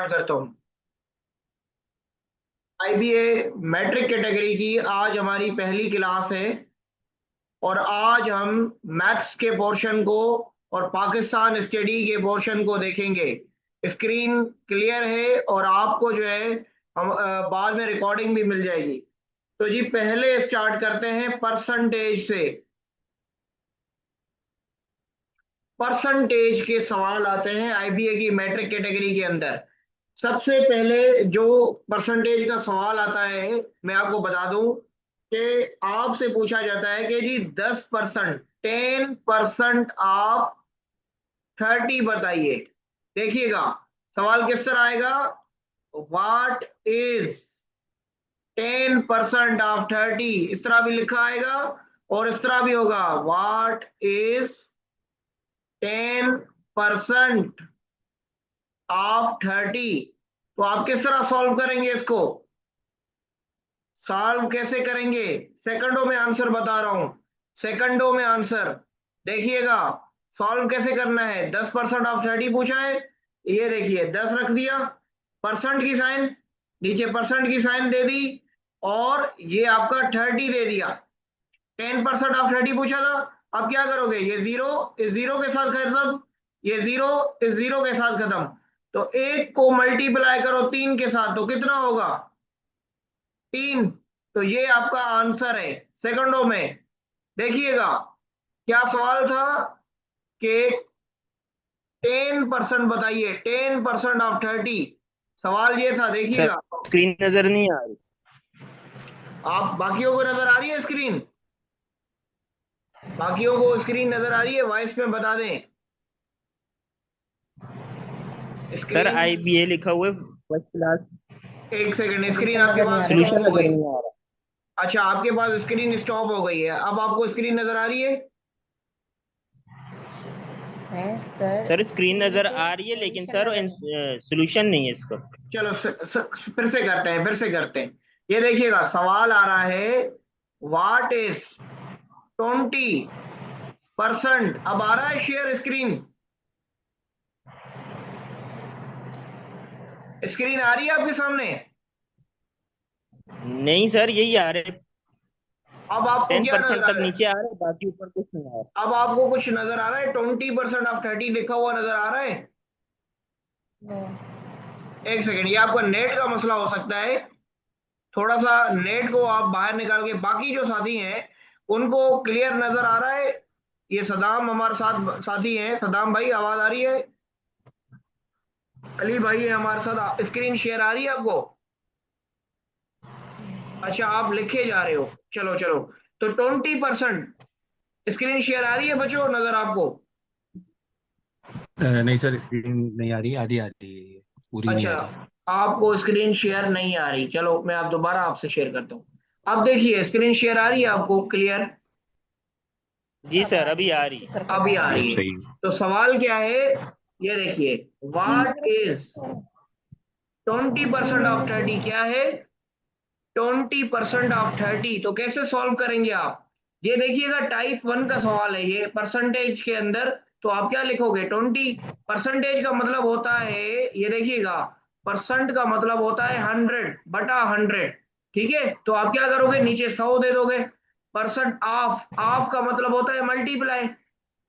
करता हूँ। IBA matric category की आज हमारी पहली क्लास है और आज हम मैथ्स के पोर्शन को और पाकिस्तान स्टडी के पोर्शन को देखेंगे। स्क्रीन क्लियर है और आपको जो है हम बाद में रिकॉर्डिंग भी मिल जाएगी। तो जी पहले स्टार्ट करते हैं परसेंटेज से। परसेंटेज के सवाल आते हैं आईबीए की मैट्रिक कैटेगरी के अंदर। सबसे पहले जो परसेंटेज का सवाल आता है मैं आपको बता दूं कि आपसे पूछा जाता है कि जी 10%, 10% ऑफ 30 बताइए। देखिएगा सवाल किस तरह आएगा। व्हाट इज 10% ऑफ 30, इस तरह भी लिखा आएगा और इस तरह भी होगा। What is 10% of 30। तो आप किस तरह सॉल्व करेंगे इसको। सॉल्व कैसे करेंगे, सेकंडों में आंसर बता रहा हूं, सेकंडों में आंसर। देखिएगा सॉल्व कैसे करना है। 10% ऑफ 30 पूछा है, ये देखिए 10 रख दिया, परसेंट की साइन, नीचे परसेंट की साइन दे दी और ये आपका 30 दे दिया। 10% ऑफ 30 पूछा था। अब क्या करोगे, ये जीरो इस जीरो के साथ खत्म, ये जीरो इस जीरो के साथ खत्म। तो एक को मल्टीप्लाई करो 3 के साथ तो कितना होगा, 3। तो ये आपका आंसर है सेकंडों में। देखिएगा क्या सवाल था कि 10% बताइए, 10% ऑफ 30, सवाल ये था। सर देखिएगा स्क्रीन नजर नहीं आ रही। आप बाकियों को नजर आ रही है स्क्रीन, बाकियों को स्क्रीन नजर आ रही है, वॉइस में बता दें सर स्क्रीन। आईबीए लिखा हुआ है फर्स्ट क्लास। एक सेकंड, स्क्रीन सोल्यूशन आपके नजर नहीं पास आ रहा। स्टॉप सोल्यूशन हो नजर गई। नहीं आ रहा। अच्छा आपके पास स्क्रीन स्टॉप हो गई है, अब आपको स्क्रीन नजर आ रही है। है सर, सर स्क्रीन स्क्रीन नजर पे आ रही है लेकिन सॉल्यूशन सर नजर नहीं सोल्यूशन नहीं है इसका। चलो फिर से करते हैं, फिर से करते हैं। ये देखिएगा सवाल आ रहा है, व्हाट इज 20%। अब आ रहा है शेयर स्क्रीन, स्क्रीन आ रही है आपके सामने। नहीं सर यही आ रहे। अब आपको टेन क्या नजर परसेंट आ तक रहा है, नीचे आ रहा है, बाकी ऊपर कुछ नहीं आ रहा। अब आपको कुछ नजर आ रहा है, 20% ऑफ 30 लिखा हुआ नजर आ रहा है। नो। एक सेकंड, ये आपका नेट का मसला हो सकता है, थोड़ा सा नेट को आप बाहर निकाल के। बाकी जो साथी हैं उनको क्लियर नजर आ रहा है। ये सदाम हमारे साथ साथी हैं, सदाम भाई आवाज आ रही है। अली भाई है हमारे साथ, स्क्रीन शेयर आ रही है आपको। अच्छा आप लिखे जा रहे हो, चलो चलो। तो 20% स्क्रीन शेयर आ रही है बच्चों, नजर आपको। नहीं सर, स्क्रीन नहीं आ रही, आधी आ रही है, पूरी नहीं अच्छा आ रही। आपको स्क्रीन शेयर नहीं आ रही, चलो मैं आप दोबारा आपसे शेयर करता हूँ। अब देखिए स्क्रीन शेयर आ रही है आपको क्लियर, जी अब आ सर रही अभी है, आ अब रही है। शुक्र कर अभी रहे आ अब रही है। सही। तो सवाल क्या है, ये देखिए व्हाट इज 20% ऑफ 30 क्या है, 20% ऑफ 30। तो कैसे सॉल्व करेंगे आप, ये देखिएगा टाइप 1 का सवाल है ये परसेंटेज के अंदर। तो आप क्या लिखोगे, 20 परसेंटेज का मतलब होता है, ये देखिएगा परसेंट का मतलब होता है 100/100। ठीक है, तो आप क्या करोगे, नीचे 100 दे दोगे। परसेंट ऑफ, ऑफ का मतलब होता है मल्टीप्लाई,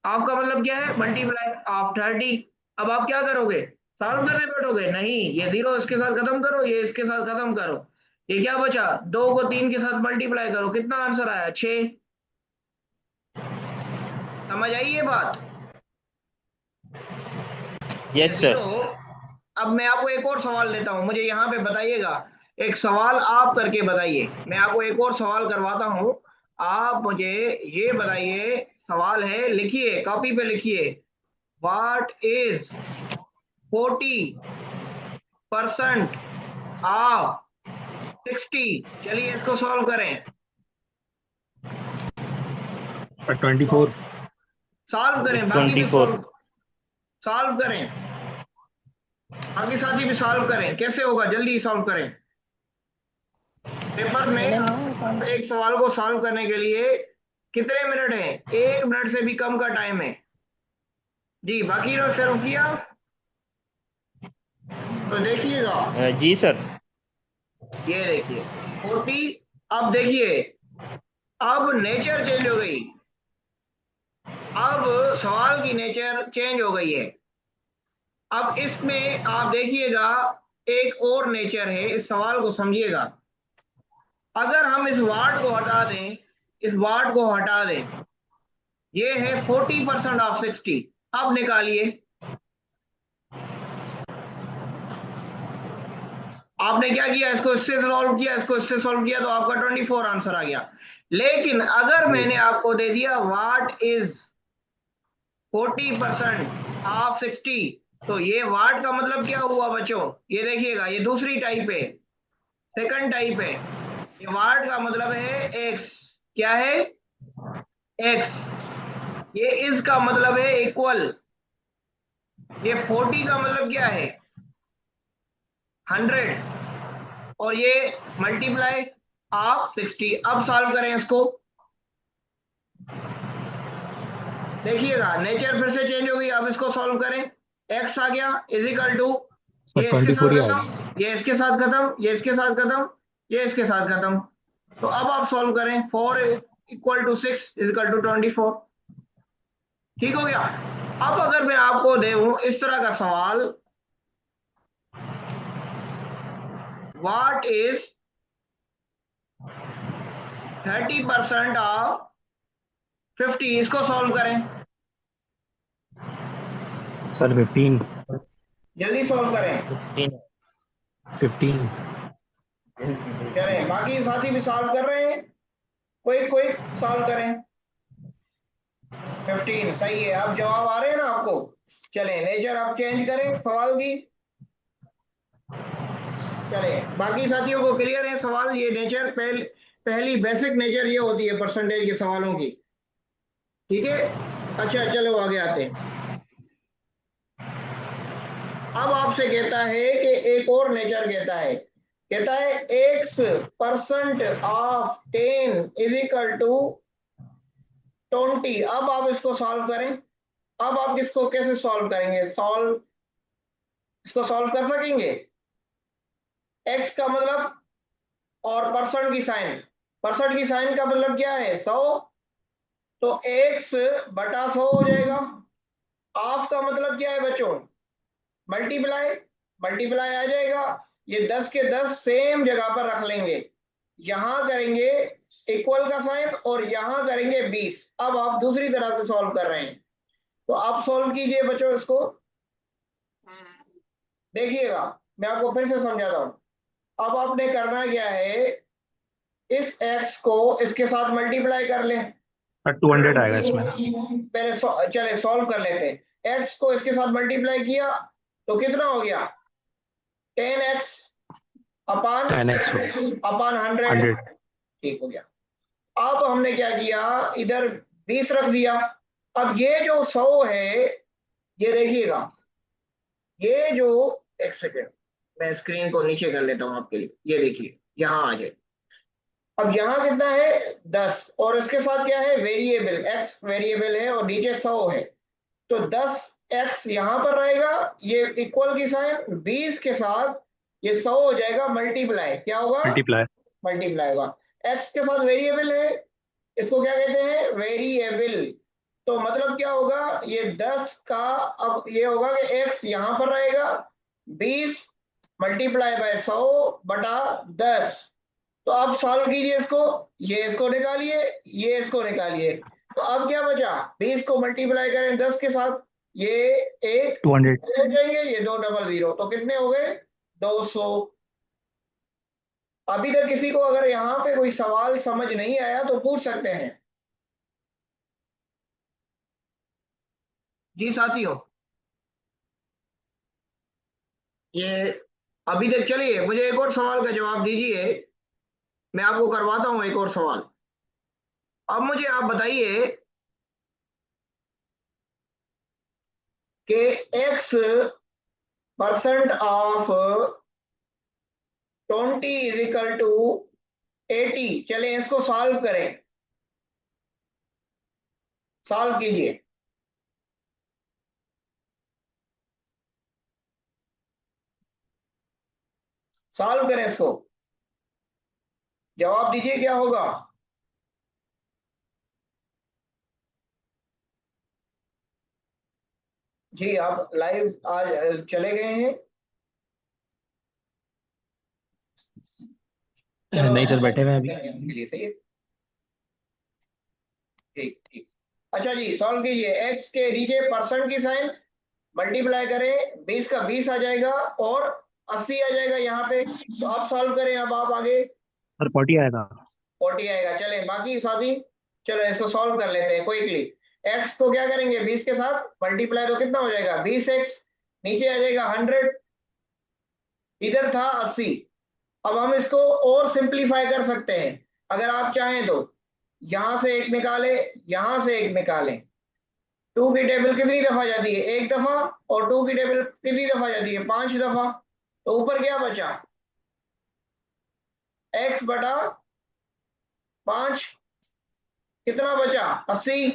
ऑफ का मतलब क्या है मल्टीप्लाई ऑफ 30। अब आप क्या करोगे, सॉल्व करने बैठोगे नहीं, ये जीरो इसके साथ खत्म करो, ये इसके साथ खत्म करो, ये क्या बचा, 2 को 3 के साथ मल्टीप्लाई करो, कितना आंसर आया, 6। समझ आई ये बात, ये यस जीरो। सर। अब मैं आपको एक और सवाल देता हूं, मुझे यहाँ पे बताइएगा, एक सवाल आप करके बताइए। मैं आपको एक और सवाल करवाता हूं, आप मुझे ये बताइए। सवाल है, लिखिए कॉपी पे लिखिए, व्हाट इज 40% ऑफ 60। चलिए इसको सॉल्व करें, 24। सॉल्व करें, बाकी भी 24। सॉल्व, सॉल्व करें, बाकी साथी भी सॉल्व करें। कैसे होगा, जल्दी सॉल्व करें। पेपर में मैंने ना आपके पास अकाउंट। एक सवाल को सॉल्व करने के लिए कितने मिनट है, 1 मिनट से भी कम का टाइम है। जी बाकी ने सॉल्व किया, तो देखिएगा जी सर। ये देखिए 40। अब देखिए अब नेचर चेंज हो गई, अब सवाल की नेचर चेंज हो गई है। अब इसमें आप देखिएगा एक और नेचर है, इस सवाल को समझिएगा। अगर हम इस वाट को हटा दें, इस वाट को हटा दें, ये है 40% ऑफ 60। अब निकालिए, आपने क्या किया, इसको इससे सॉल्व किया, इसको इससे सॉल्व किया, तो आपका 24 आंसर आ गया। लेकिन अगर मैंने आपको दे दिया वाट इज 40% ऑफ 60, तो ये वाट का मतलब क्या हुआ बच्चों, ये देखिएगा, ये दूसरी टाइप है, सेकंड टाइप है। ये वाट का मतलब है एक्स, क्या है, एक्स। ये इज का मतलब है इक्वल, ये 40 का मतलब क्या है, 100, और ये मल्टीप्लाई ऑफ 60। अब सॉल्व करें इसको, देखिएगा नेचर फिर से चेंज हो गई। अब इसको सॉल्व करें, एक्स आ गया इजिकल टू, सर ये इसके 24 साथ ही आ खत्म, गई। ये इसके साथ खत्म, ये इसके साथ खत्म, ये इसके साथ खत्म। तो अब आप सॉल्व करें, 4 इक्वल टू 6 इजिकल टू 24। ठीक हो गया। अब अगर मैं आपको दूं इस तरह का सवाल, व्हाट इज 30% ऑफ 50, इसको सॉल्व करें, सर 15। जल्दी सॉल्व करें। 15। 15। चलें बाकी साथी भी सॉल्व कर रहे हैं, क्विक क्विक सॉल्व करें। 15 सही है। अब जवाब आ रहे हैं ना आपको। चलें नेचर आप चेंज करें सवाल की। चलें बाकी साथियों को क्लियर है सवाल, ये नेचर पहली बेसिक नेचर ये होती है परसेंटेज के सवालों की। ठीक है, अच्छा चलो आगे आते हैं। अब आपसे कहता है कि एक और नेचर कहता है x% of 10 is equal to 20। अब आप इसको सॉल्व करें। अब आप इसको कैसे सॉल्व करेंगे, इसको सॉल्व कर सकेंगे। x का मतलब और परसेंट की साइन का मतलब क्या है, 100, तो x बटा 100 हो जाएगा। ऑफ का मतलब क्या है बच्चों, मल्टीप्लाई, मल्टीप्लाई आ जाएगा। ये 10 के 10 सेम जगह पर रख लेंगे, यहां करेंगे इक्वल का साइन और यहां करेंगे 20। अब आप दूसरी तरह से सॉल्व कर रहे हैं, तो आप सॉल्व कीजिए बच्चों इसको, देखिएगा मैं आपको फिर से समझाता हूं। अब आपने करना क्या है, इस x को इसके साथ मल्टीप्लाई कर लें। सर 200 आएगा इसमें। पहले चले सॉल्व कर लेते हैं। x को इसके साथ मल्टीप्लाई किया तो कितना हो गया, 10x अपान 10x हो अपान 100। 100। ठीक हो गया। अब हमने क्या किया, इधर 20 रख दिया। अब ये जो 100 है, ये देखिएगा, ये जो, एक सेकेंड मैं स्क्रीन को नीचे कर लेता हूं आपके लिए, ये देखिए यहां आ जाए। अब यहाँ कितना है 10, और इसके साथ क्या है वेरिएबल, x वेरिएबल है और नीचे 100 है, तो 10x यहां पर रहेगा, ये इक्वल की साइन 20 के साथ ये 100 हो जाएगा मल्टीप्लाई, क्या होगा, मल्टीप्लाई। मल्टीप्लाई होगा। x के साथ वेरिएबल है, इसको क्या कहते हैं, वेरिएबल। तो मतलब क्या होगा, ये 10 का, अब ये होगा कि x यहां पर रहेगा, 20 मल्टीप्लाई बाय 100 बटा 10। तो अब सॉल्व कीजिए इसको, ये इसको निकालिए, ये इसको निकालिए। तो अब क्या बचा, 20 को मल्टीप्लाई करें 10 के साथ, ये एक 200। हो जाएंगे, ये 2 डबल 0, तो कितने हो गए 200। अभी तक किसी को अगर यहाँ पे कोई सवाल समझ नहीं आया तो पूछ सकते हैं जी साथियों। ये अभी तक, चलिए मुझे एक और सवाल का जवाब दीजिए, मैं आपको करवाता हूं एक और सवाल। अब मुझे आप बताइए कि x% of 20 is equal to 80। चलें इसको सॉल्व करें, सॉल्व कीजिए। सॉल्व करें इसको, जवाब दीजिए क्या होगा। जी आप लाइव आज चले गए हैं। चलो नहीं सर, बैठे हुए हैं अभी। चलिए सही है, ठीक ठीक। अच्छा जी सॉल्व कीजिए, एक्स के नीचे परसेंट की साइन, मल्टीप्लाई करें 20 का 20 आ जाएगा और 80 आ जाएगा यहाँ पे। तो आप सॉल्व करें, अब आप आगे सर 40 आया था। 40 आएगा। चले बाकी साथी, चलो इसको सॉल्व कर लेते हैं क्विकली। एक्स को क्या करेंगे 20 के साथ मल्टीप्लाई, तो कितना हो जाएगा 20x, नीचे आ जाएगा 100, इधर था 80। अब हम इसको और सिंप्लीफाई कर सकते हैं अगर आप चाहें तो, यहां से एक निकाले, यहां से एक निकालें। 2 की टेबल कितनी दफा जाती है, एक दफा, और 2 की टेबल कितनी दफा जाती है, 5 दफा। तो ऊपर क्या बचा, x बटा 5, कितना बचा 80।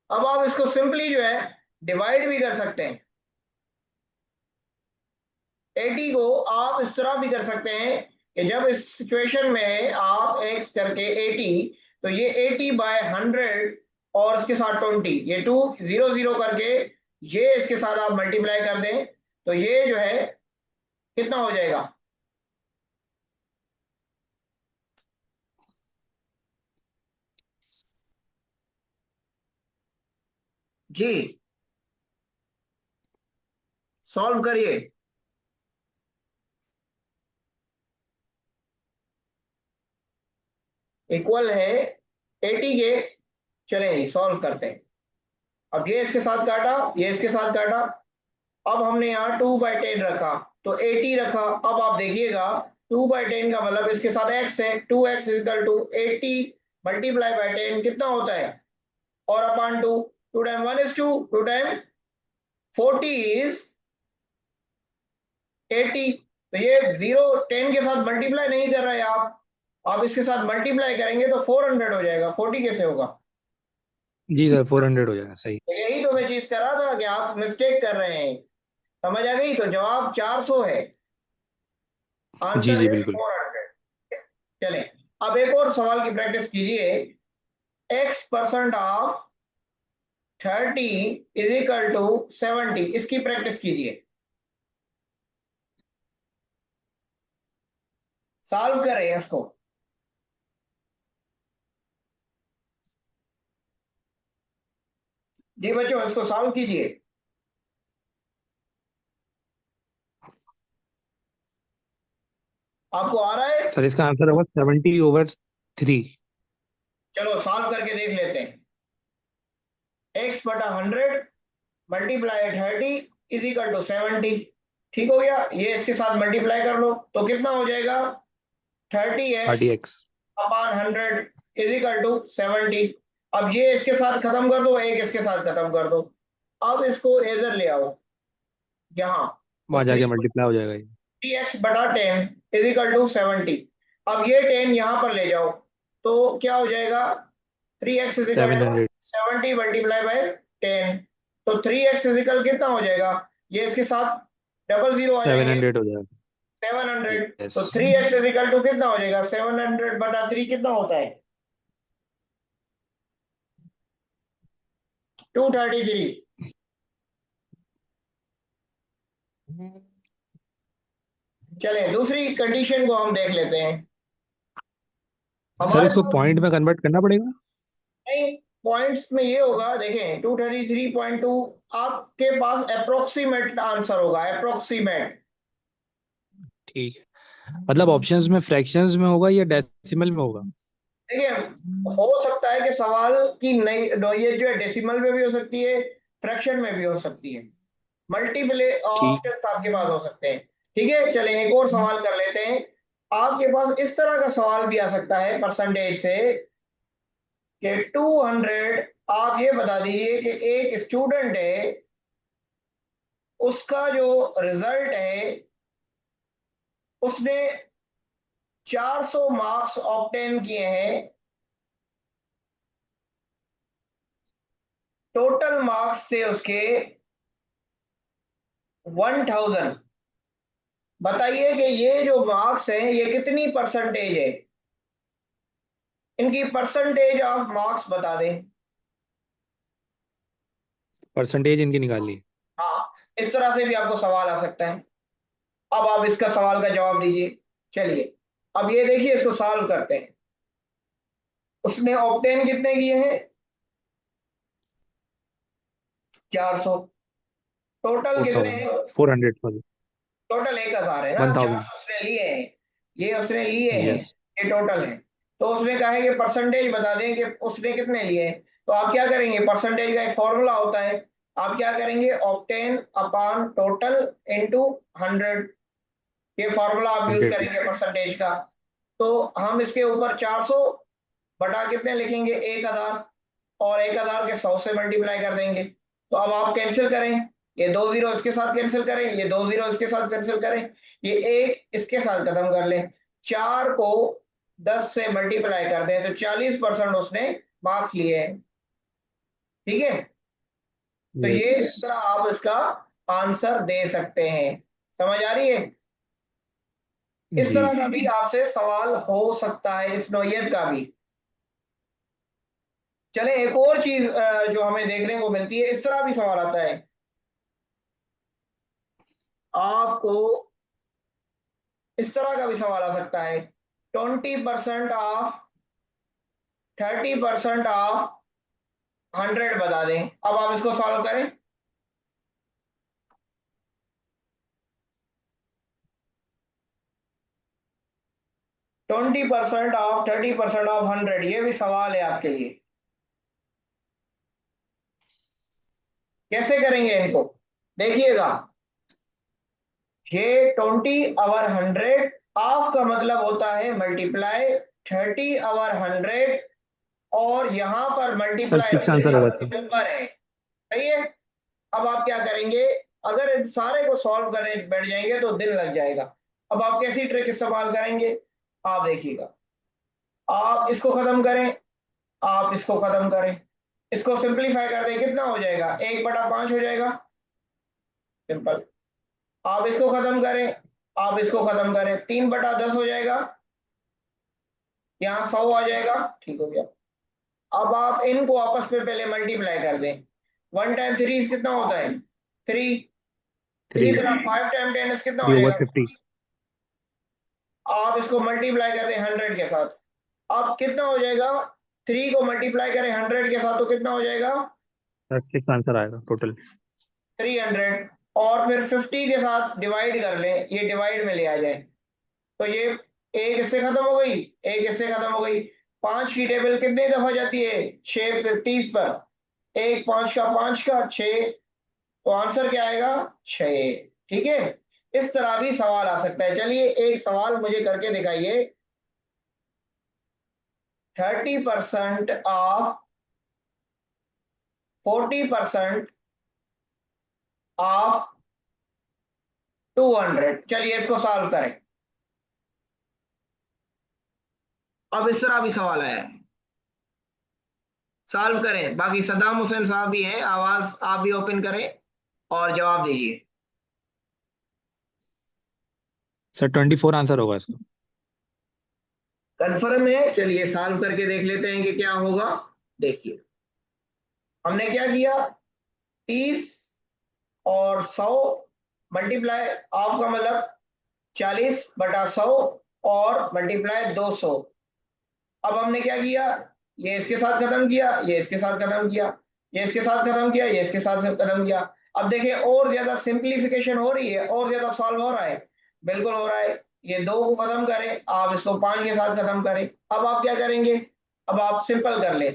अब आप इसको सिंपली जो है डिवाइड भी कर सकते हैं। 80 को आप इस तरह भी कर सकते हैं कि जब इस सिचुएशन में आप x करके 80, तो ये 80/100 और इसके साथ 20, ये 2 0 0 करके ये इसके साथ आप मल्टीप्लाई कर दें, तो ये जो है कितना हो जाएगा, जी सॉल्व करिए। इक्वल है 80 के, चलें जी सॉल्व करते हैं। अब ये इसके साथ काटा, ये इसके साथ काटा, अब हमने यहाँ 2/10 रखा तो 80 रखा। अब आप देखिएगा 2/10 का मतलब इसके साथ x है, 2x equal to 80 multiply by 10 कितना होता है, और upon 2, 2 time 1 is 2, 2 time 40 is 80। तो ये 0 10 के साथ मल्टीप्लाई नहीं कर रहे आप इसके साथ मल्टीप्लाई करेंगे तो 400 हो जाएगा, 40 कैसे होगा। जी सर 400 हो जाएगा, सही। तो यही तो मैं चीज कर रहा था कि आप मिस्टेक कर रहे हैं, समझ आ गई। तो जवाब 400 है, जी आंसर जी है बिल्कुल। 400। चलें अब एक और सवाल की प्रैक्टिस कीजिए। x% of 30 is equal to 70, इसकी प्रैक्टिस कीजिए, सॉल्व करें इसको। जी बच्चों इसको सॉल्व कीजिए। आपको आ रहा है, सर इसका आंसर होगा 70/3। चलो सॉल्व करके देख लेते हैं। x/100 multiply 30 is equal to 70, ठीक हो गया। ये इसके साथ मल्टीप्लाई कर लो तो कितना हो जाएगा, 30x 30x। Upon 100 is equal to 70। अब ये इसके साथ खत्म कर दो, एक इसके साथ खत्म कर दो। अब इसको इधर ले आओ यहाँ, तो वहां जाके मल्टीप्लाई हो जाएगा ये। 3x/10 is equal to 70। अब ये 10 यहां पर ले जाओ तो क्या हो जाएगा, 3x is equal to 700। 70 multiply by 10। तो 3x इज इक्वल कितना हो जाएगा, ये इसके साथ डबल जीरो आ जाएंगे, 700 हो जाएगा। 700। यस। तो 3x इज इक्वल टू कितना हो जाएगा, 700/3 कितना होता है, 233। चलें दूसरी कंडीशन को हम देख लेते हैं। सर हमारे इसको पास पॉइंट में कन्वर्ट करना पड़ेगा। नहीं, पॉइंट्स में ये होगा, देखें 233.2 आपके पास अप्रोक्सीमेट आंसर होगा, अप्रोक्सीमेट। ठीक है, मतलब ऑप्शंस में फ्रैक्शंस में होगा या डेसिमल में होगा। देखिए हो सकता है कि सवाल की नई ये जो है डेसिमल में भी हो सकती है, फ्रैक्शन में भी हो सकती है, मल्टीपल ठीक। ऑप्शंस आपके पास हो सकते हैं। ठीक है चलें एक और सवाल कर लेते हैं। आपके पास इस तरह का सवाल भी आ सकता है परसेंटेज से कि 200, आप ये बता दीजिए कि एक स्टूडेंट है, उसका जो रिजल्ट है उसने 400 मार्क्स ऑब्टेन किए हैं, टोटल मार्क्स थे उसके 1000। बताइए कि ये जो मार्क्स हैं ये कितनी परसेंटेज है, इनकी परसेंटेज ऑफ मार्क्स बता दें। परसेंटेज इनकी निकाल ली। हाँ, इस तरह से भी आपको सवाल आ सकता है। अब आप इसका सवाल का जवाब दीजिए। चलिए अब ये देखिए, इसको सॉल्व करते हैं। उसने ऑप्टेन कितने किए हैं? 400। टोटल कितने 4000, हैं? 400 सॉरी, टोटल 1000 है ना, 1000। 400 उसने लिए हैं, ये उसने लिए हैं, यस। ये टोटल है। तो उसने कहा है कि परसेंटेज बता दें कि उसने कितने लिए हैं। तो आप क्या करेंगे, परसेंटेज का एक फॉर्मूला होता है। आप क्या करेंगे, ऑप्टेन अपॉन टोटल इनटू 100, ये फॉर्मूला आप यूज 100। करेंगे परसेंटेज का। तो हम इसके ऊपर 400 बटा कितने लिखेंगे, 1000, और 1000 के 100 से मल्टीप्लाई कर देंगे। तो अब आप कैंसिल करें, ये 2 जीरो इसके साथ कैंसिल करें, ये 2 जीरो इसके साथ कैंसिल करें, ये एक इसके साथ खत्म कर लें। 4 को 10 से मल्टीप्लाई कर दें तो 40% उसने मार्क्स लिए हैं। ठीक है, तो ये यस इस तरह आप इसका आंसर दे सकते हैं। समझ आ रही है? इस जी। तरह का भी आपसे सवाल हो सकता है, इस नौयत का भी। चले एक और चीज जो हमें देखने को मिलती है, इस तरह भी सवाल आता है आपको, इस तरह का भी सवाल आ सकता है, 20% ऑफ 30% ऑफ 100 बता दें। अब आप इसको सॉल्व करें। 20% ऑफ 30% ऑफ 100, ये भी सवाल है आपके लिए। कैसे करेंगे इनको, देखिएगा। ये 20/100, ऑफ का मतलब होता है मल्टीप्लाई, 30/100, और यहां पर सर मल्टीप्लाई 6 आंसर होगा इसका। नंबर है। सही है। अब आप क्या करेंगे, अगर इन सारे को सॉल्व करने बैठ जाएंगे तो दिन लग जाएगा। अब आप कैसी ट्रिक इस्तेमाल करेंगे, आप देखिएगा। आप इसको खत्म करें, आप इसको खत्म करें, इसको सिंपलीफाई कर दें, कितना हो जाएगा, 1/5 हो जाएगा। सिंपल। आप इसको खत्म करें, आप इसको खत्म करें, 3/10 हो जाएगा, यहाँ 100 आ जाएगा। ठीक हो गया। अब आप इनको आपस में पहले मल्टीप्लाई कर दें। 1 टाइम 3 कितना होता है, 3। 3। इसी तरह 5 टाइम 10 कितना हो 3/50। जाएगा। आप इसको मल्टीप्लाई कर दें 100 के साथ, अब कितना हो जाएगा, 3 को मल्टीप्लाई करें 100 के साथ तो कितना हो जाएगा, सर 6 आंसर आएगा टोटल। 300। और फिर 50 के साथ डिवाइड कर लें, ये डिवाइड में ले आ जाए, तो ये एक इससे खत्म हो गई, एक इससे खत्म हो गई। 5 की टेबल कितने दफा जाती है, 6 पे 30 पर, एक 5 का 5 का 6, तो आंसर क्या आएगा, 6। ठीक है, इस तरह भी सवाल आ सकता है। चलिए एक सवाल मुझे करके दिखाइए। 30% ऑफ 40% ऑफ 200, चलिए इसको सॉल्व करें। अब इस तरह भी सवाल आया है, सॉल्व करें। बाकी सद्दाम हुसैन साहब भी हैं, आवाज आप भी ओपन करें और जवाब दीजिए। सर 24 आंसर होगा इसका। कंफर्म है, चलिए सॉल्व करके देख लेते हैं कि क्या होगा। देखिए हमने क्या किया, 30 और 100 मल्टीप्लाई, ऑफ का मतलब 40/100, और मल्टीप्लाई 200। अब हमने क्या किया, ये इसके साथ खत्म किया, ये इसके साथ खत्म किया, ये इसके साथ खत्म किया, ये इसके साथ खत्म किया। अब देखिए और ज्यादा सिंप्लीफिकेशन हो रही है, और ज्यादा सॉल्व हो रहा है, बिल्कुल हो रहा है। ये 2 को खत्म करें, आप इसको 5 के साथ खत्म करें। अब आप क्या करेंगे, अब आप सिंपल कर ले,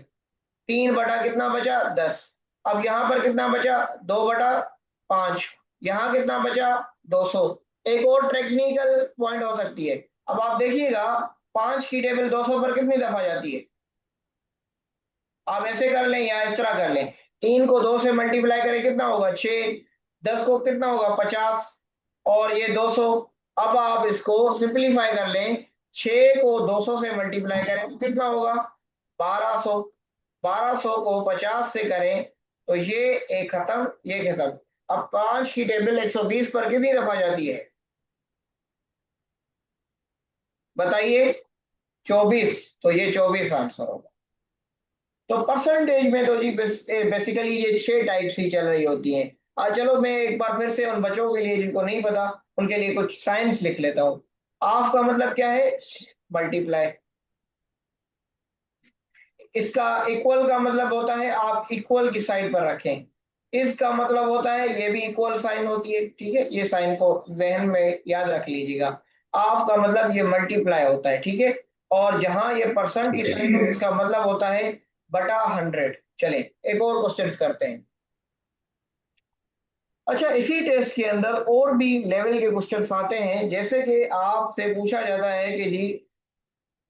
3 बटा कितना बचा, 10। अब यहां पर कितना बचा, 2/5। यहाँ कितना बचा, 200। एक और टेक्निकल पॉइंट हो सकती है। अब आप देखिएगा 5 की टेबल 200 पर कितनी दफा जाती है, आप ऐसे कर लें या इस तरह कर लें। 3 को 2 से मल्टीप्लाई करें कितना होगा, 6। 10 को कितना होगा, 50, और ये 200। अब आप इसको सिंप्लीफाई कर लें, 6 को 200 से मल्टीप्लाई करें तो कितना होगा, 1200। 1200 को 50 से करें तो ये एक खत्म, ये खत्म। अब 5 की टेबल 120 पर कितनी दफा जाती है, बताइए 24, तो ये 24 आंसर होगा। तो परसेंटेज में तो जी बेसिकली ये 6 टाइप्स ही चल रही होती हैं। चलो मैं एक बार फिर से उन बच्चों के लिए जिनको नहीं पता उनके लिए कुछ साइंस लिख लेता हूँ। हाफ का मतलब क्या है? मल्टीप्लाई। इसका इक्वल का मतलब होता है आप इक्वल की साइड पर रखें। इसका मतलब होता है ये भी इक्वल साइन होती है, ठीक है, ये साइन को जहन में याद रख लीजिएगा। हाफ का मतलब ये मल्टीप्लाई होता है, ठीक है। और जहां ये परसेंट की ठीक है। साइन हो इसका मतलब होता है बटा 100। चले एक और क्वेश्चन करते हैं। अच्छा, इसी टेस्ट के अंदर और भी लेवल के क्वेश्चंस आते हैं, जैसे कि आपसे पूछा जाता है कि जी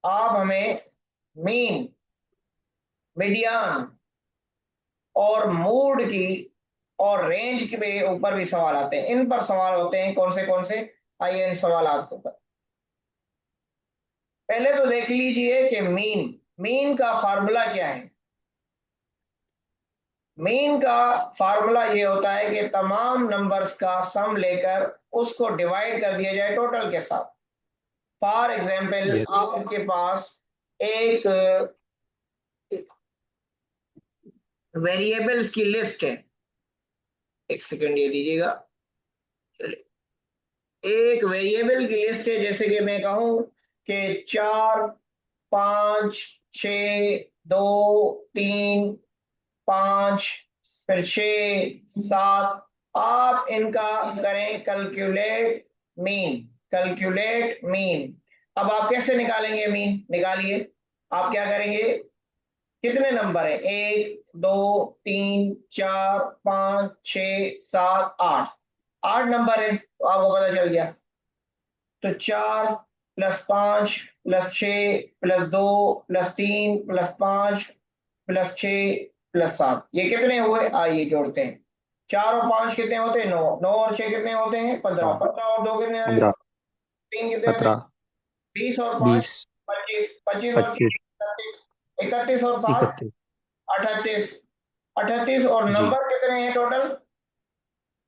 आप हमें मीन, मीडियन और मोड की और रेंज के ऊपर भी सवाल आते हैं। इन पर सवाल होते हैं कौन से? आइए इन सवाल के ऊपर पहले तो देख लीजिए कि मीन का फार्मूला क्या है। मीन का फार्मूला ये होता है कि तमाम नंबर्स का सम लेकर उसको डिवाइड कर दिया जाए टोटल के साथ। फॉर एग्जाम्पल यस आपके पास एक वेरिएबल्स की लिस्ट है। एक सेकंड ये दीजिएगा। एक वेरिएबल की लिस्ट है, जैसे कि मैं कहूं कि 4 5 6 2 3 5 फिर 6 7। आप इनका करें कैलकुलेट मीन। अब आप कैसे निकालेंगे मीन? निकालिए। आप क्या करेंगे? कितने नंबर है? 1 2 3 4 5 6 7 8। 8 नंबर है तो आपको पता चल गया। तो 4 + 5 + 6 + 2 + 3 + 5 + 6 + 7, ये कितने हुए? आइए जोड़ते हैं। 4 और 5 कितने होते हैं? 9। 9 और 6 कितने होते हैं? 15। 15 और 2 कितने होते हैं? 15 3 कितने होते हैं? 17 20 और 5 20 25। 25 और 25 31। 31 और 7 31 38। 38 और जी नंबर कितने हैं टोटल?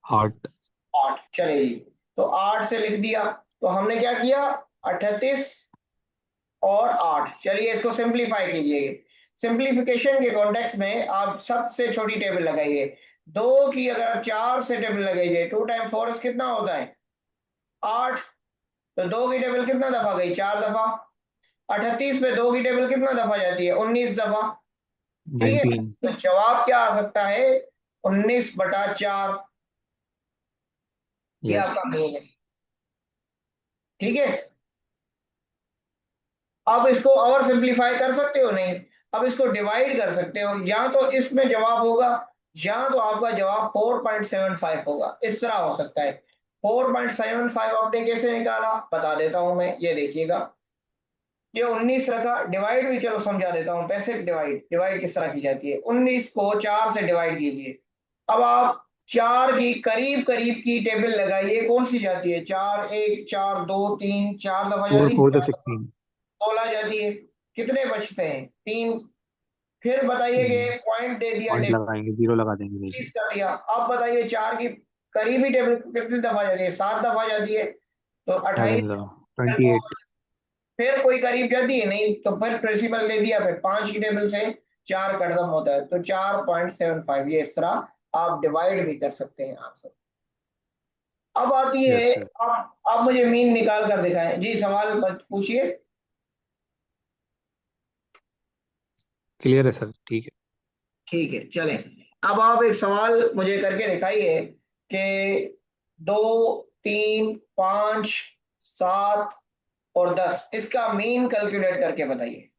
8 8। चलिए जी, तो 8 से लिख दिया। तो हमने क्या किया? 38 और 8। चलिए इसको सिंप्लीफाई कीजिए। सिंप्लीफिकेशन के कॉन्टेक्स्ट में आप सबसे छोटी टेबल लगाइए। 2 की अगर आप 4 से टेबल लगाइए, 2 टाइम 4 कितना होता है? 8। तो 2 की टेबल कितना दफा गई? 4 दफा। 38 पे 2 की टेबल कितना दफा जाती है? 19 दफा। ठीक है, 19 तो जवाब क्या आ सकता है? 19/4। ये यस आपका मीन है, ठीक है। अब इसको और सिंप्लीफाई कर सकते हो? नहीं। अब इसको डिवाइड कर सकते हो, या तो इसमें जवाब होगा या तो आपका जवाब 4.75 होगा। इस तरह हो सकता है। 4.75 आपने कैसे निकाला बता देता हूं मैं, ये देखिएगा। ये 19 रखा, डिवाइड भी चलो समझा देता हूं। पैसे डिवाइड डिवाइड किस तरह की जाती है? 19 को 4 से डिवाइड कीजिए। अब आप 4 की करीब करीब की टेबल लगाइए, कौन सी जाती है? 4 1 4 2 3 4 दफा 4 जाती 4 है, the 16 16 जाती है। कितने बचते हैं? 3। फिर बताइए 3 कि पॉइंट दे दिया, पॉइंट लगाएंगे 0 लगा देंगे नीचे 30 कर दिया। अब बताइए 4 की करीबी टेबल कितनी दफा जाती है? 7 दफा जाती है। तो 7 28। 28 फिर कोई करीब जाती है? नहीं, तो फिर प्रिंसिपल दे दिया। फिर 5 की टेबल से 4 खत्म होता है, तो 4.75। ये इस तरह आप डिवाइड भी कर सकते हैं आंसर। अब आती यस है, सर आप मुझे मीन निकाल कर दिखाएं जी। सवाल पूछिए। क्लियर है सर ठीक है ठीक है, चलें। अब आप एक सवाल मुझे करके दिखाइए कि 2 3 5 7 और 10 इसका मीन कैलकुलेट करके बताइए।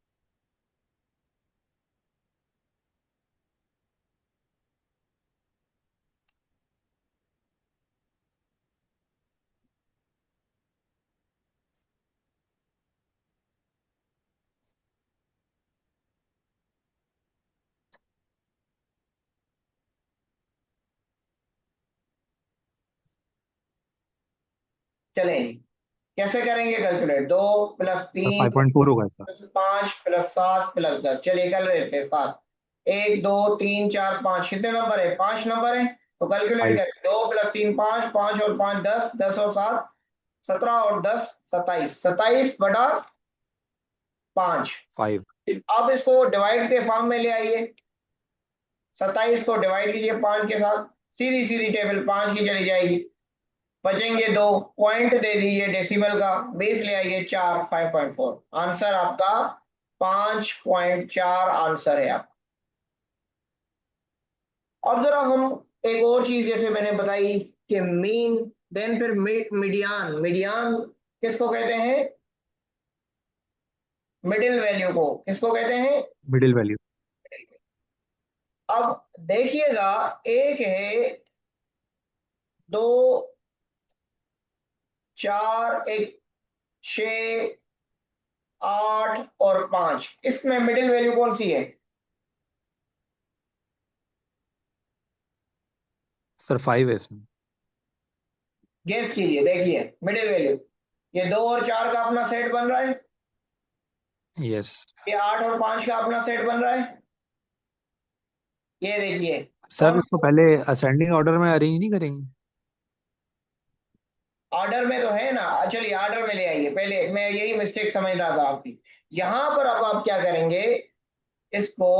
चलें जी, कैसे करेंगे कैलकुलेट? 2 + सर 3 5.4 होगा इसका + 5 + 7 + 10। चलिए कल लेते हैं 7। 1 2 3 4 5 कितने नंबर है? 5 नंबर है। तो कैलकुलेट 5 करें। 2 + 3 5, 5 और 5 10, 10 और 7 17 और 10 27, 27 बटा 5। 5। अब इसको डिवाइड के फॉर्म में ले आइए। 27 को डिवाइड कीजिए 5 के साथ, सीधी सीधी टेबल 5 की चली जाएगी, बचेंगे 2, पॉइंट दे दीजिए डेसिमल का, बेस ले आइए 4, 5.4। आंसर आपका 5.4 आंसर है आपका। अब जरा हम एक और चीज जैसे मैंने बताई कि मीन, देन फिर मीडियन। मीडियन किसको कहते हैं? मिडिल वैल्यू को किसको कहते हैं? Middle value. अब देखिएगा, एक है 2 4, एक 6 8 और 5, इसमें मिडिल वैल्यू कौन सी है? सर 5 है इसमें। गेस कीजिए, देखिए मिडिल वैल्यू, ये 2 और 4 का अपना सेट बन रहा है, यस ये 8 और 5 का अपना सेट बन रहा है, ये देखिए सर, कौन। इसको पहले असेंडिंग ऑर्डर में अरेंज नहीं करेंगे? ऑर्डर में तो है ना, चलिए ऑर्डर में ले आइए, पहले मैं यही मिस्टेक समझ रहा था आपकी। यहां पर अब आप क्या करेंगे, इसको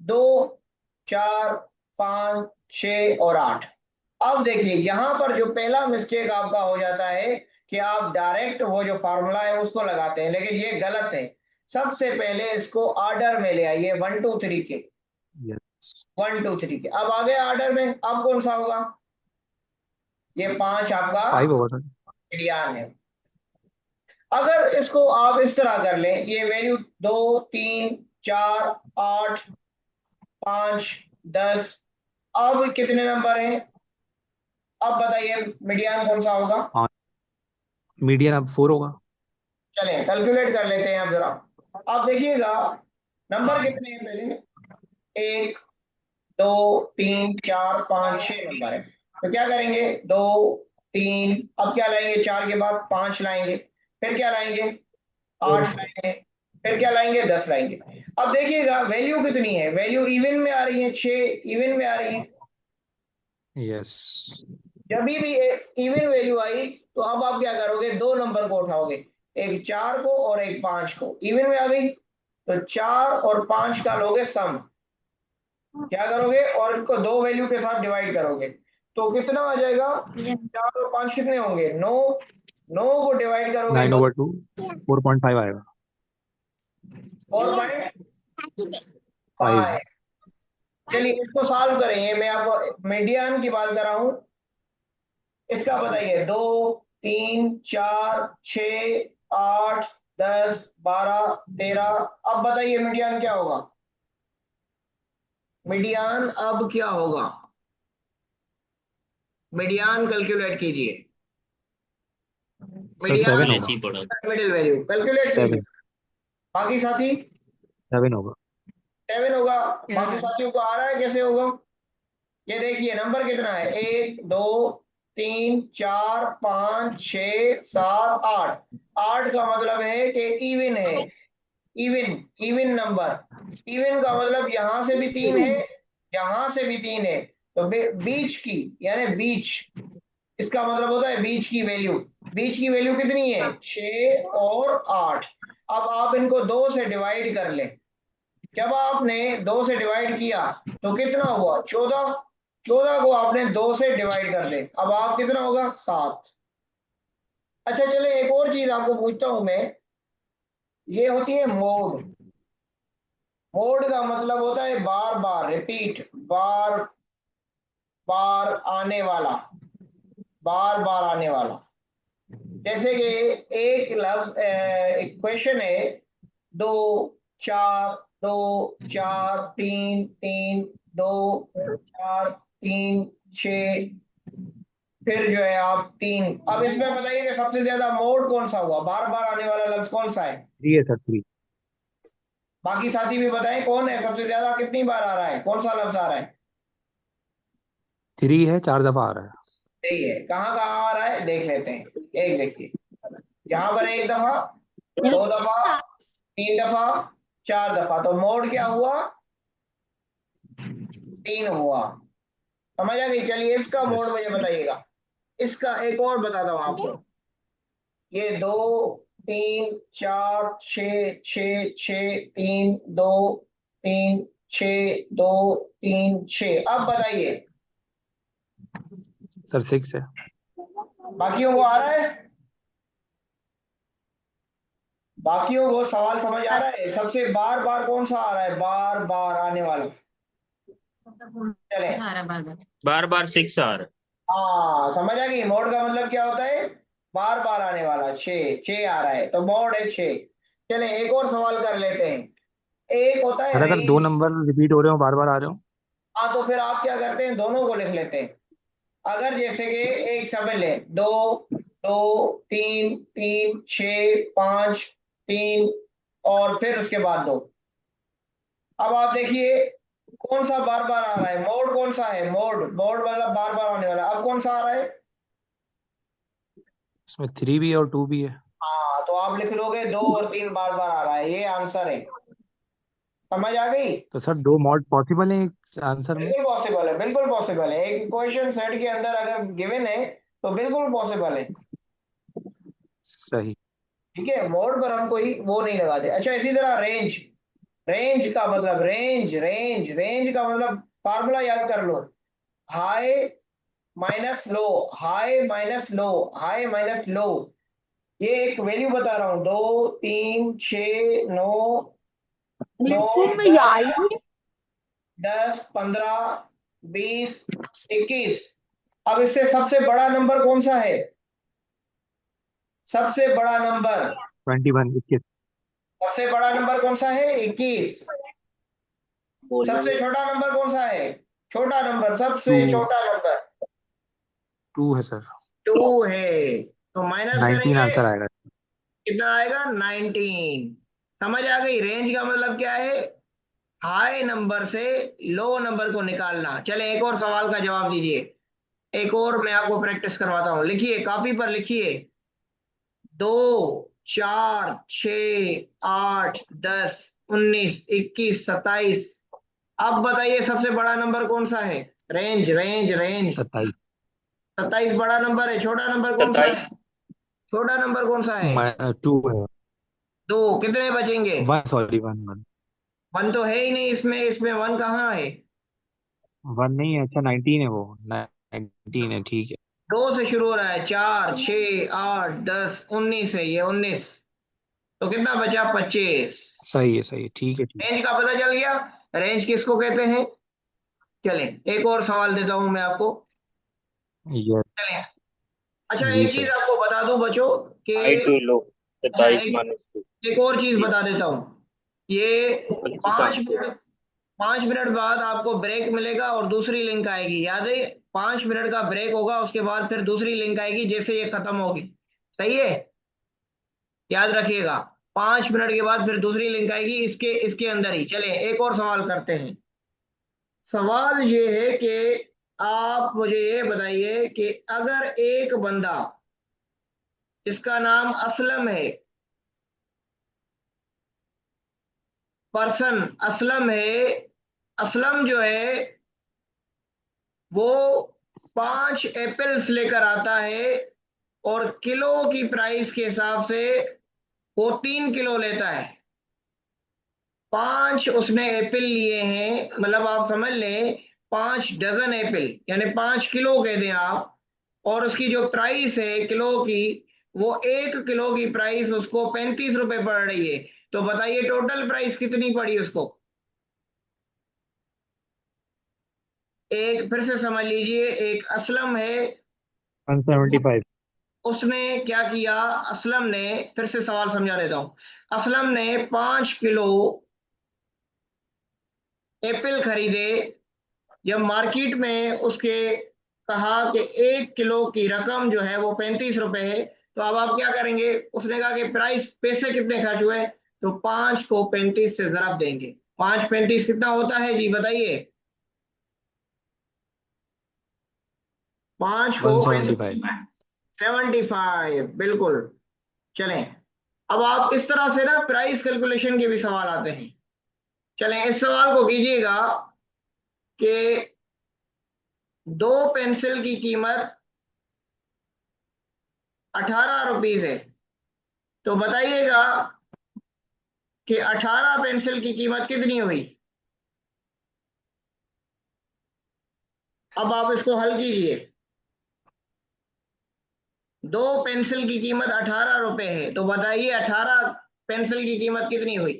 2 4 5 6 और 8। अब देखिए यहां पर जो पहला मिस्टेक आपका हो जाता है कि आप डायरेक्ट वो जो फार्मूला है उसको लगाते हैं, लेकिन ये गलत है। सबसे पहले इसको ऑर्डर में ले आइए 1 2 3 के, यस 1 2 3 के। अब आगे ऑर्डर में अब कौन सा होगा? ये 5 आपका 5 होगा सर। मीडियन है। अगर इसको आप इस तरह कर लें, ये वैल्यू 2 3 4 8 5 10, अब कितने नंबर हैं? अब बताइए मीडियन कौन सा होगा? हाँ, मीडियन अब 4 होगा। चलें कैलकुलेट कर लेते हैं अब जरा। अब देखिएगा नंबर कितने हैं पहले, 1 2 3 4 5 6 नंबर है। तो क्या करेंगे, 2 3, अब क्या लाएंगे, 4 के बाद 5 लाएंगे, फिर क्या लाएंगे, 8 लाएंगे, फिर क्या लाएंगे, 10 लाएंगे। अब देखिएगा वैल्यू कितनी है, वैल्यू इवन में आ रही है, 6 इवन में आ रही है। यस जब भी इवन वैल्यू आई तो अब आप क्या करोगे, 2 नंबर को उठाओगे, एक 4 को और एक 5 को, इवन में आ गई तो 4 और 5 का लोगे सम, क्या करोगे और इनको 2 वैल्यू के साथ डिवाइड करोगे तो कितना आ जाएगा, 4 और 5 कितने होंगे, 9। 9 को डिवाइड करोगे 9/2 4.5 आएगा। 4.5। 5। चलिए इसको सॉल्व करें, ये मैं आपको मीडियन की बात कर रहा हूं। इसका बताइए, 2 3 4 6 8 10 12 13, अब बताइए मीडियन क्या होगा? मीडियन अब क्या होगा? मीडियन कैलकुलेट कीजिए, सर 7 मीडियन होगा। मिडिल वैल्यू कैलकुलेट कीजिए। 7 बाकी साथी 7 होगा। 7 होगा, बाकी साथियों को आ रहा है कैसे होगा? ये देखिए नंबर कितना है, 1 2 3 4 5 6 7 8। 8 का मतलब है कि इवन है, इवन इवन नंबर। इवन का मतलब यहां से भी 3 है, यहां से भी 3 है, तो बीच की यानी बीच, इसका मतलब होता है बीच की वैल्यू। बीच की वैल्यू कितनी है, 6 और 8। अब आप इनको 2 से डिवाइड कर लें, जब आपने 2 से डिवाइड किया तो कितना हुआ, 14। 14 को आपने 2 से डिवाइड कर दे, अब आप कितना होगा, 7। अच्छा चले एक और चीज आपको पूछता हूं मैं, ये होती है मोड। मोड का मतलब होता है बार बार रिपीट, बार बार आने वाला, बार बार आने वाला। जैसे कि एक लफ्ज, एक क्वेश्चन है, 2 4 2 4 3 3 2 4 3 6, फिर जो है आप 3। अब इसमें बताइए कि सबसे ज्यादा मोड कौन सा हुआ, बार बार आने वाला लफ्ज कौन सा है? 3 है सर, 3। बाकी साथी भी बताएं कौन है सबसे ज्यादा, कितनी बार आ रहा है, कौन सा लफ्ज आ रहा है? 3 है, 4 दफा आ रहा है। सही है, कहाँ कहाँ आ रहा है देख लेते हैं। एक देखिए, यहाँ पर 1 दफा, 2 दफा, 3 दफा, 4 दफा, तो मोड क्या हुआ, 3 हुआ। समझ आ गई? चलिए इसका मोड यस मुझे बताइएगा। इसका एक और बताता हूं आपको, ये 2 3 4 6 6 3 2 3 6 अब बताइए सर 6 है। बाकियों को आ रहा है? बाकियों को सवाल समझ आ रहा है? सबसे बार बार कौन सा आ रहा है, बार बार आने वाला? चले, बार बार 6 आ रहा है। हाँ समझ आ गई। मोड का मतलब क्या होता है? बार बार आने वाला। 6 आ रहा है तो मोड है 6। चले एक और सवाल कर लेते हैं। एक होता है सर अगर 2 रेंज। नंबर रिपीट हो रहे हो, बार बार आ रहे हो। हाँ तो फिर आप क्या करते हैं, दोनों को लिख लेते हैं। अगर जैसे कि एक शब्द ले, 2 2 3 3 6 5 3 और फिर उसके बाद 2। अब आप देखिए कौन सा बार बार आ रहा है, मोड कौन सा है, मोड मोड मतलब बार बार आने वाला। अब कौन सा आ रहा है? इसमें 3 भी है और 2 भी है। हाँ तो आप लिख लोगे 2 और 3 बार बार आ रहा है, ये आंसर है। समझ आ गई? तो सर 2 मॉड पॉसिबल है एक आंसर में। बिल्कुल पॉसिबल है, बिल्कुल पॉसिबल है। एक इक्वेशन सेट के अंदर अगर गिवन है तो बिल्कुल पॉसिबल है। सही। ठीक है, मोड पर हम कोई वो नहीं लगाते। अच्छा इसी तरह रेंज। रेंज का मतलब, रेंज का मतलब फार्मूला याद कर लो। High minus low, high minus low, high minus low. ये एक वैल्यू बता रहा हूं, 2 3 6 9 9 10 15 20 21। अब इससे सबसे बड़ा नंबर कौन सा है? सबसे बड़ा नंबर, 21 सबसे बड़ा नंबर कौन सा है? 21। सबसे छोटा नंबर कौन सा है? छोटा नंबर, सबसे 2 छोटा नंबर 2 है सर। 2 है। तो माइनस 19 करेंगे, आंसर आएगा। कितना आएगा? 19। समझ आ गई? रेंज का मतलब क्या है? हाई नंबर से लो नंबर को निकालना। चले एक और सवाल का जवाब दीजिए। एक और मैं आपको प्रैक्टिस करवाता हूं, लिखिए कॉपी पर लिखिए। 2 4 6 8 10 19 21 27। अब बताइए सबसे बड़ा नंबर कौन सा है? Range range range. 27। 27 बड़ा नंबर है। छोटा नंबर कौन सा 27। है? छोटा नंबर कौन सा है? 2 है। 2। कितने बचेंगे? 1 सॉरी 1 1। 1 तो है ही नहीं इसमें, इसमें 1 कहाँ है? 1 नहीं है, अच्छा 19 है वो। 19 है, ठीक है। 2 से शुरू हो रहा है। 4 6 8 10 19 है, ये 19। तो कितना बचा? 25। सही है, ठीक है, ठीक। रेंज का पता चल गया। रेंज किसको कहते हैं? चलें एक और सवाल देता हूं मैं आपको। ये चलें, अच्छा जी एक चीज सर। आपको बता दूं बच्चों कि, हाई टू लो। अच्छा 27 माइनस 2। एक और चीज बता देता हूं। ये 25 पांच आंसर। मिनट 5 मिनट बाद आपको ब्रेक मिलेगा और दूसरी लिंक आएगी, याद है? 5 मिनट का ब्रेक होगा, उसके बाद फिर दूसरी लिंक आएगी जैसे ये खत्म होगी। सही है, याद रखिएगा। 5 मिनट के बाद फिर दूसरी लिंक आएगी इसके इसके अंदर ही। चले एक और सवाल करते हैं। सवाल ये है कि आप मुझे ये बताइए कि अगर एक बंदा जिसका नाम असलम है, पर्सन असलम है, असलम जो है वो 5 एप्पल्स लेकर आता है और किलो की प्राइस के हिसाब से वो 3 किलो लेता है। 5 उसने एप्पल लिए हैं, मतलब आप समझ लें 5 डजन एप्पल, यानी 5 किलो कह दें आप। और उसकी जो प्राइस है किलो की, वो 1 किलो की प्राइस उसको 35 रुपए पड़ रही है। तो बताइए टोटल प्राइस कितनी पड़ी उसको? एक फिर से समझ लीजिए, एक असलम है, 175। उसने क्या किया? असलम ने, फिर से सवाल समझा देता हूं। असलम ने 5 किलो एप्पल खरीदे। जब मार्केट में उसके कहा कि 1 किलो की रकम जो है वो 35 रुपए है, तो अब आप क्या करेंगे? उसने कहा कि प्राइस, पैसे कितने खर्च हुए? तो 5 को 35 से जरब देंगे। 5 35 कितना होता है जी बताइए? 5 को 35, 175। 75 बिल्कुल। चलें, अब आप इस तरह से ना प्राइस कैलकुलेशन के भी सवाल आते हैं। चलें इस सवाल को कीजिएगा कि 2 पेंसिल की कीमत 18 रुपीज है। तो बताइएगा कि 18 पेंसिल की कीमत कितनी हुई। अब आप इसको हल कीजिए। 2 पेंसिल की कीमत 18 रुपए है, तो बताइए 18 पेंसिल की कीमत कितनी हुई।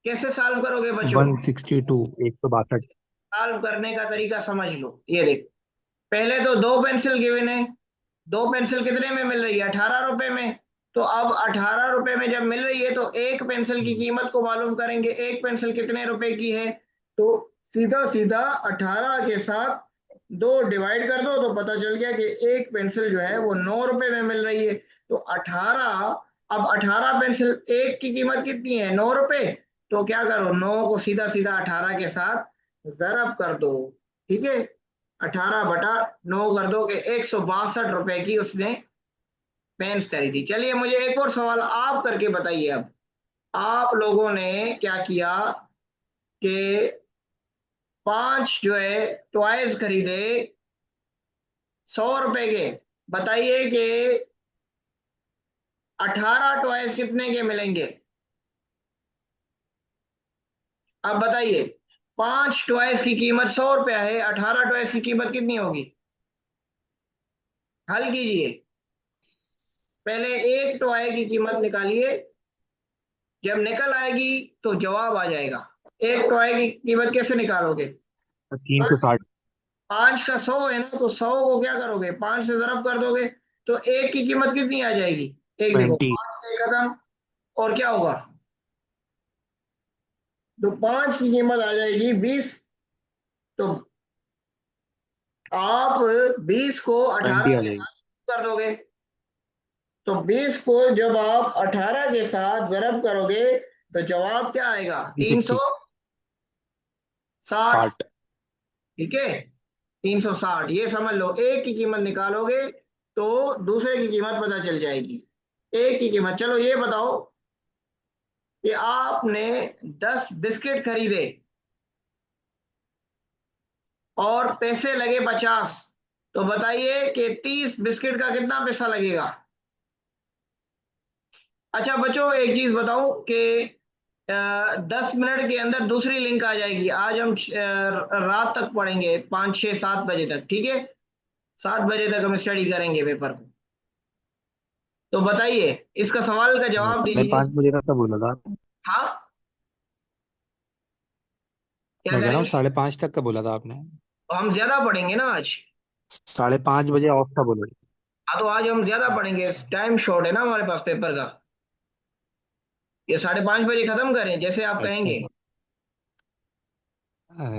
कैसे सॉल्व करोगे बच्चों। 162 162। सॉल्व करने का तरीका समझ लो। ये देख, पहले तो 2 पेंसिल गिवन है। 2 पेंसिल कितने में मिल रही है, 18 रुपए में। तो अब 18 रुपए में जब मिल रही है तो एक पेंसिल की कीमत को मालूम करेंगे, एक पेंसिल कितने रुपए की है। तो सीधा सीधा 18 के साथ 2 डिवाइड कर दो तो पता चल गया कि एक पेंसिल जो है वो 9 रुपए में मिल रही है। तो 18, अब 18 पेंसिल, एक की कीमत कितनी है, 9 रुपए। तो क्या करो, 9 को सीधा सीधा 18 के साथ जरब कर दो। ठीक है, 18/9 कर दो कि 162 रुपए की उसने पेंस खरीदी। चलिए मुझे एक और सवाल आप करके बताइए। अब आप लोगों ने क्या किया कि 5 जो है टॉयज खरीदे 100 रुपए के। बताइए कि 18 टॉयज कितने के मिलेंगे। अब बताइए, 5 टॉयज की कीमत 100 रुपया है, 18 टॉयज की कीमत कितनी होगी। हल कीजिए। पहले एक टॉय की कीमत निकालिए, जब निकल आएगी तो जवाब आ जाएगा। एक टॉय की कीमत कैसे निकालोगे। 360। 5 का 100 है ना, तो 100 को क्या करोगे, 5 से ज़रब कर दोगे। तो एक की कीमत कितनी आ जाएगी। एक देखो, 20। 5 से खत्म। और क्या होगा, तो 5 की कीमत आ जाएगी 20। तो आप 20 को 20 18 आ के जाएगी। साथ कर दोगे। तो 20 को जब आप 18 के साथ ज़रब करोगे तो जवाब क्या आएगा, 360। 360। 60। ठीक है, 360। ये समझ लो, एक की कीमत निकालोगे तो दूसरे की कीमत पता चल जाएगी। एक की कीमत, चलो ये बताओ कि आपने 10 बिस्किट खरीदे और पैसे लगे 50। तो बताइए कि 30 बिस्किट का कितना पैसा लगेगा। अच्छा बच्चों, एक चीज बताऊं कि 10 मिनट के अंदर दूसरी लिंक आ जाएगी। आज हम रात तक पढ़ेंगे, 5 6 7 बजे तक। ठीक है, 7 बजे तक हम स्टडी करेंगे पेपर को। तो बताइए, इसका सवाल का जवाब मैं दीजिए। 5 बजे का बोला था। हाँ, क्या मैं कह रहा हूँ करेंगे। 5:30 तक का बोला था आपने। तो हम ज्यादा पढ़ेंगे ना आज। 5:30 बजे ऑफ था बोला। हाँ, तो आज हम ज्यादा पढ़ेंगे, अच्छा। टाइम शॉर्ट है ना हमारे पास पेपर का। ये 5:30 बजे खत्म करें जैसे आप अच्छा। कहेंगे।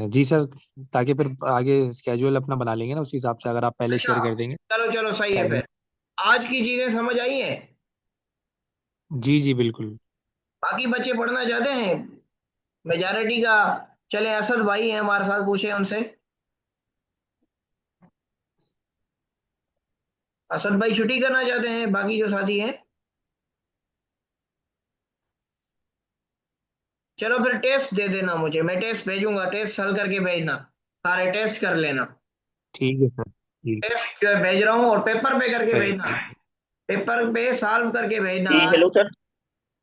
जी सर। ताकि फिर आगे स्केड्यूल अपना बना लेंगे ना उस हिसाब से, अगर आप पहले अच्छा, शेयर कर देंगे। चलो चलो सही है टाइमिंग। फिर। आज की चीजें समझ आई हैं। जी जी बिल्कुल। बाकी बच्चे पढ़ना चाहते हैं, मेजॉरिटी का। चले, असद भाई हैं हमारे साथ, पूछे उनसे। असद भाई छुट्टी करना चाहते हैं, बाकी जो साथी हैं। चलो फिर टेस्ट दे देना मुझे, मैं टेस्ट भेजूंगा, टेस्ट हल करके भेजना। सारे टेस्ट कर लेना। ठीक है सर। ठीक। टेस्ट जो है भेज रहा हूँ, और पेपर पे करके सर। भेजना। पेपर पे सॉल्व करके भेजना। जी हेलो सर।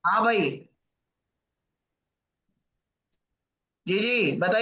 हाँ भाई। जी जी बताइए।